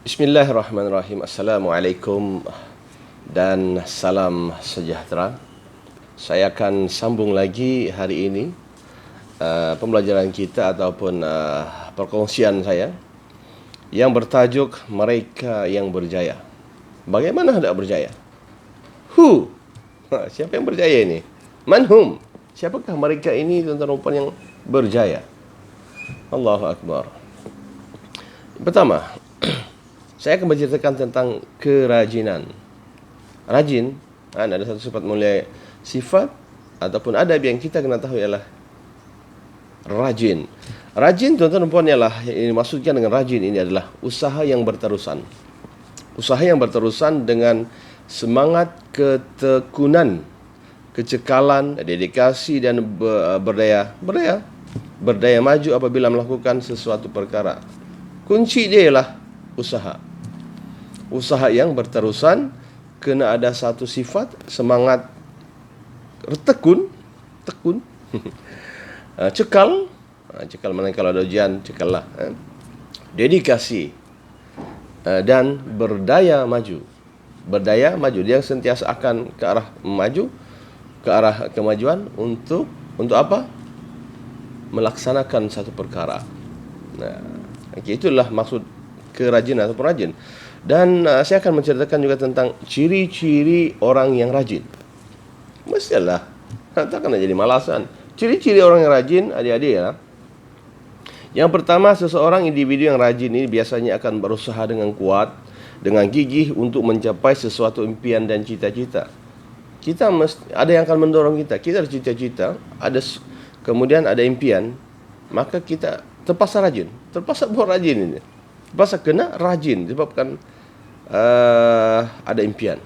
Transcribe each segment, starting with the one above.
Bismillahirrahmanirrahim. Assalamualaikum dan salam sejahtera. Saya akan sambung lagi hari ini pembelajaran kita ataupun perkongsian saya yang bertajuk Mereka yang Berjaya. Bagaimana hendak berjaya? Who? Siapa yang berjaya ini? Manhum? Siapakah mereka ini, tuan-tuan dan puan, yang berjaya? Allahu Akbar. Pertama, saya akan menceritakan tentang kerajinan. Rajin, ada satu sifat mulia, sifat ataupun adab yang kita kena tahu ialah rajin. Rajin, tuan-tuan dan puan, ialah, ini maksudnya dengan rajin ini adalah usaha yang berterusan. Usaha yang berterusan dengan semangat ketekunan, kecekalan, dedikasi dan berdaya maju apabila melakukan sesuatu perkara. Kunci dia ialah usaha. Usaha yang berterusan, kena ada satu sifat, semangat tekun, cekal mana kalau ada ujian, cekallah. Dedikasi dan berdaya maju. Dia sentiasa akan ke arah maju, ke arah kemajuan untuk apa? Melaksanakan satu perkara. Itulah maksud kerajinan atau rajin. Dan saya akan menceritakan juga tentang ciri-ciri orang yang rajin. Mestilah, takkan nak jadi malasan. Ciri-ciri orang yang rajin, adik-adik ya. Yang pertama, seseorang individu yang rajin ini biasanya akan berusaha dengan kuat, dengan gigih untuk mencapai sesuatu impian dan cita-cita. Kita ada yang akan mendorong kita. Kita ada cita-cita, kemudian ada impian, maka kita terpaksa rajin. Terpaksa buat rajin ini. Terpaksa kena rajin disebabkan ada impian.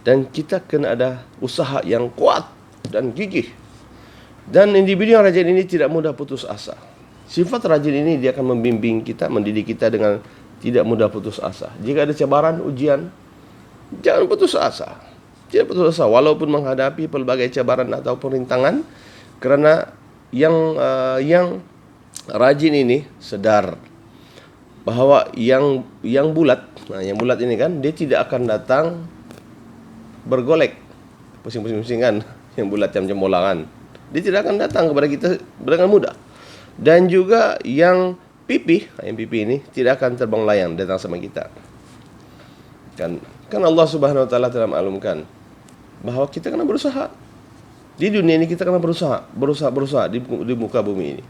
Dan kita kena ada usaha yang kuat dan gigih. Dan individu yang rajin ini tidak mudah putus asa. Sifat rajin ini dia akan membimbing kita, mendidik kita dengan tidak mudah putus asa. Jika ada cabaran, ujian, jangan putus asa. Tidak putus asa walaupun menghadapi pelbagai cabaran ataupun rintangan, kerana yang rajin ini sedar bahawa yang bulat ini kan, dia tidak akan datang bergolek, pusing-pusing kan, yang bulat macam bola kan, dia tidak akan datang kepada kita dengan mudah. Dan juga yang pipih ini tidak akan terbang layang datang sama kita. Kan Allah Subhanahu wa taala telah maklumkan bahawa kita kena berusaha. Di dunia ini kita kena berusaha di muka bumi ini.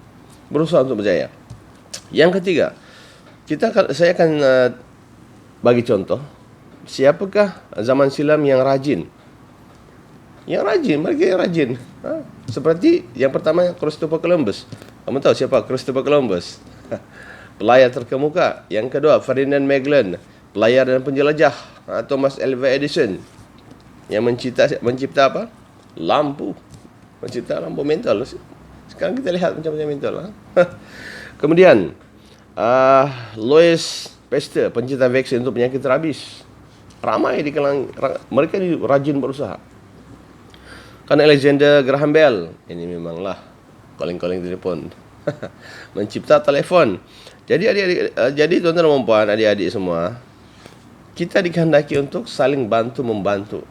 Berusaha untuk berjaya. Yang ketiga, saya akan bagi contoh, siapakah zaman silam yang rajin? Mereka yang rajin. Seperti yang pertama, Christopher Columbus. Kamu tahu siapa Christopher Columbus? Pelayar terkemuka. Yang kedua, Ferdinand Magellan, pelayar dan penjelajah. Thomas Alva Edison, yang mencipta apa? Lampu. Mencipta lampu mentol. Sekarang kita lihat macam-macam mentol. Kemudian Louis Pasteur, pencipta vaksin untuk penyakit rabis. Ramai di kalangan mereka ini rajin berusaha. Kan Alexander Graham Bell, ini memanglah calling telefon. Mencipta telefon. Jadi tuan-tuan dan puan, adik-adik semua, kita dikehendaki untuk saling bantu membantu.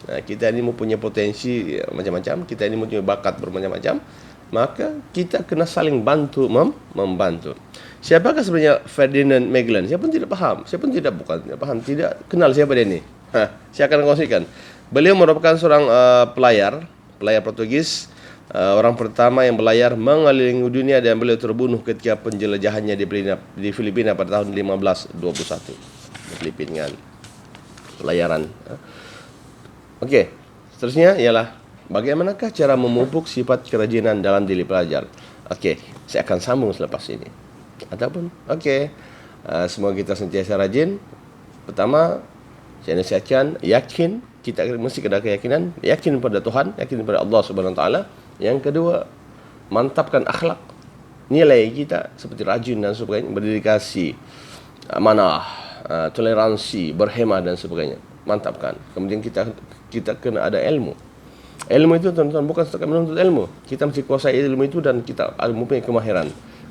Kita ini mempunyai potensi macam-macam, kita ini mempunyai bakat bermacam-macam, maka kita kena saling bantu membantu. Siapakah sebenarnya Ferdinand Magellan? Saya pun tidak faham. Tidak kenal siapa dia ni. Saya akan kongsikan. Beliau merupakan seorang pelayar Portugis, orang pertama yang berlayar mengelilingi dunia, dan beliau terbunuh ketika penjelajahannya di Filipina pada tahun 1521. Di Filipina kan pelayaran. Okey, seterusnya ialah bagaimanakah cara memupuk sifat kerajinan dalam diri pelajar. Okey, saya akan sambung selepas ini. Semoga kita sentiasa rajin. Pertama, saya nasihatkan, kita mesti kena keyakinan, yakin pada Tuhan, yakin pada Allah Subhanahu wa taala. Yang kedua, mantapkan akhlak, nilai kita seperti rajin dan sebagainya, berdedikasi, amanah, toleransi, berhemah dan sebagainya. Mantapkan. Kemudian kita kena ada ilmu. Ilmu itu tuan-tuan bukan setakat menuntut ilmu. Kita mesti kuasai ilmu itu dan kita mempunyai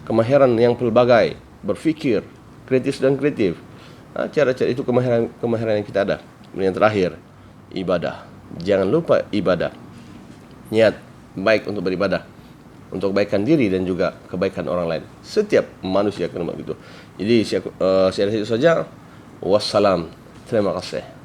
kemahiran yang pelbagai, berfikir, kreatif dan kreatif. Cara-cara itu kemahiran yang kita ada. Kemudian yang terakhir, ibadah. Jangan lupa ibadah. Niat baik untuk beribadah, untuk kebaikan diri dan juga kebaikan orang lain. Setiap manusia kena begitu. Jadi saya rasa itu saja. Wassalam. Terima kasih.